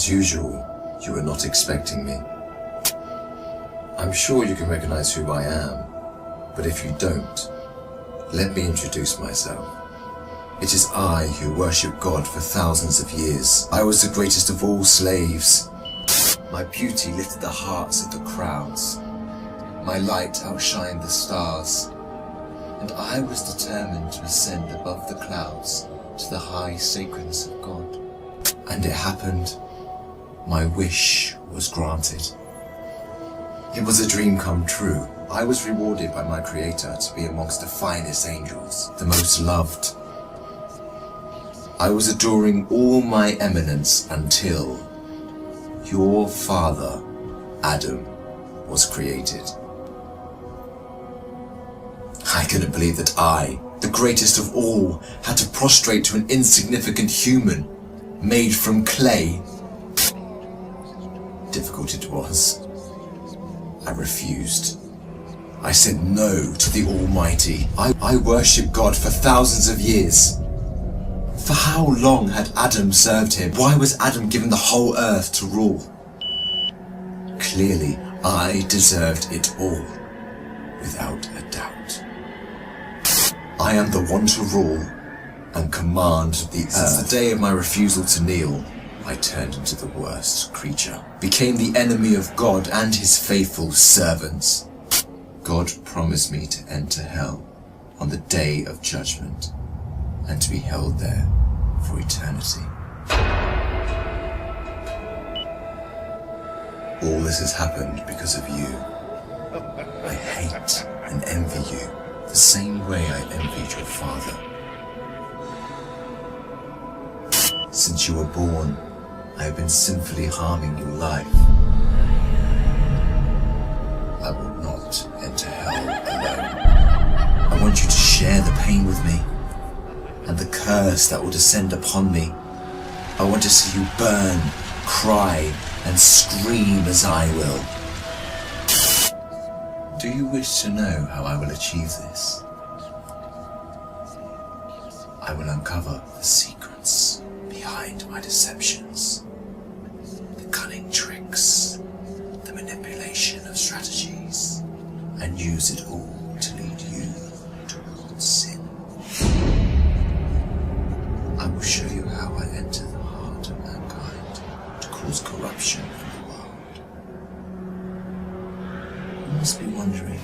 As usual, you were not expecting me. I'm sure you can recognize who I am, but if you don't, let me introduce myself. It is I who worship God for thousands of years. I was the greatest of all slaves. My beauty lifted the hearts of the crowds. My light outshined the stars. And I was determined to ascend above the clouds to the high sacredness of God. And it happened. My wish was granted. It was a dream come true. I was rewarded by my Creator to be amongst the finest angels, the most loved. I was adoring all my eminence until your father, Adam, was created. I couldn't believe that I, the greatest of all, had to prostrate to an insignificant human made from clay. Difficult it was. I refused. I said no to the Almighty. I worshipped God for thousands of years. For how long had Adam served him? Why was Adam given the whole earth to rule? Clearly, I deserved it all, without a doubt. I am the one to rule and command the earth. Since the day of my refusal to kneel, I turned into the worst creature, became the enemy of God and his faithful servants. God promised me to enter hell on the day of judgment and to be held there for eternity. All this has happened because of you. I hate and envy you the same way I envied your father. Since you were born, I have been sinfully harming your life. I will not enter hell alone. I want you to share the pain with me and the curse that will descend upon me. I want to see you burn, cry, and scream as I will. Do you wish to know how I will achieve this? I will uncover the secrets behind my deceptions, the cunning tricks, the manipulation of strategies, and use it all to lead you towards sin. I will show you how I enter the heart of mankind to cause corruption in the world. You must be wondering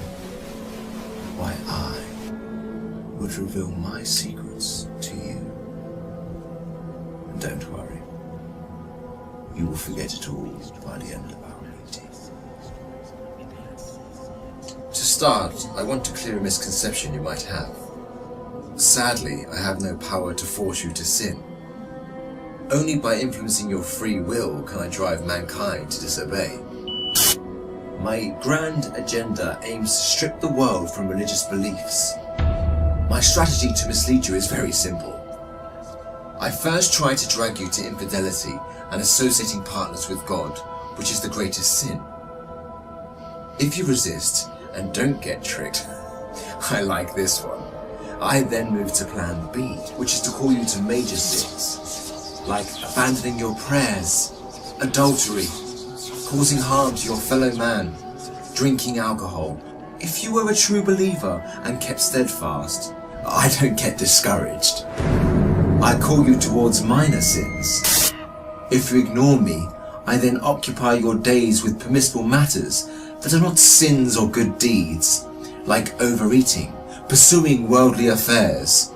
why I would reveal my secrets to you. And don't worry, you will forget it all by the end of our meeting. To start, I want to clear a misconception you might have. Sadly, I have no power to force you to sin. Only by influencing your free will can I drive mankind to disobey. My grand agenda aims to strip the world from religious beliefs. My strategy to mislead you is very simple. I first try to drag you to infidelity and associating partners with God, which is the greatest sin. If you resist and don't get tricked, I like this one. I then move to plan B, which is to call you to major sins, like abandoning your prayers, adultery, causing harm to your fellow man, drinking alcohol. If you were a true believer and kept steadfast, I don't get discouraged. I call you towards minor sins. If you ignore me, I then occupy your days with permissible matters that are not sins or good deeds, like overeating, pursuing worldly affairs.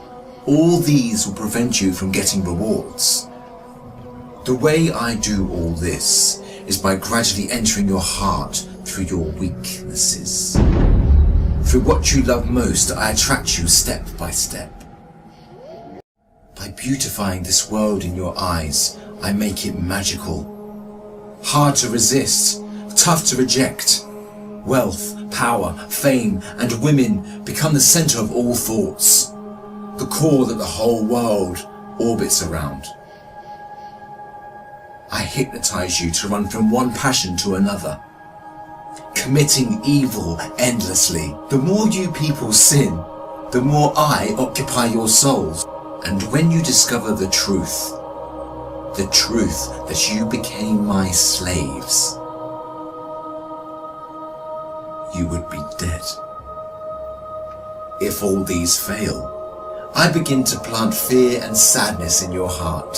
All these will prevent you from getting rewards. The way I do all this is by gradually entering your heart through your weaknesses. Through what you love most, I attract you step by step. By beautifying this world in your eyes, I make it magical. Hard to resist, tough to reject. Wealth, power, fame, and women become the center of all thoughts, the core that the whole world orbits around. I hypnotize you to run from one passion to another, committing evil endlessly. The more you people sin, the more I occupy your souls. And when you discover the truth, the truth that you became my slaves, you would be dead. If all these fail, I begin to plant fear and sadness in your heart.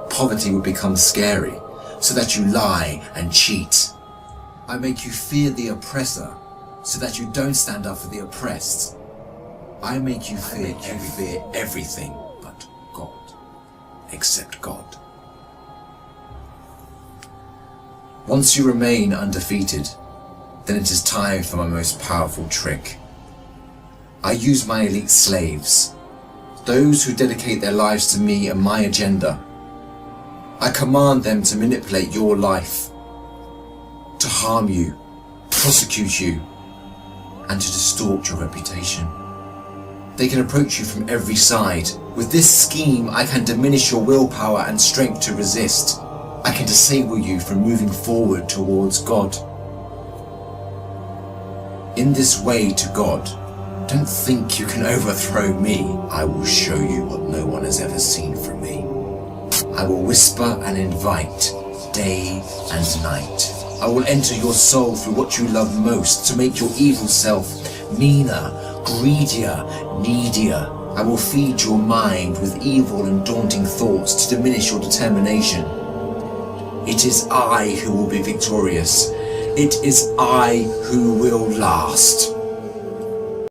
Poverty would become scary, so that you lie and cheat. I make you fear the oppressor, so that you don't stand up for the oppressed. I make you fear everything but God, except God. Once you remain undefeated, then it is time for my most powerful trick. I use my elite slaves, those who dedicate their lives to me and my agenda. I command them to manipulate your life, to harm you, prosecute you, and to distort your reputation. They can approach you from every side. With this scheme, I can diminish your willpower and strength to resist. I can disable you from moving forward towards God. In this way to God, don't think you can overthrow me. I will show you what no one has ever seen from me. I will whisper and invite, day and night. I will enter your soul through what you love most to make your evil self meaner, greedier, needier. I will feed your mind with evil and daunting thoughts to diminish your determination. It is I who will be victorious. It is I who will last.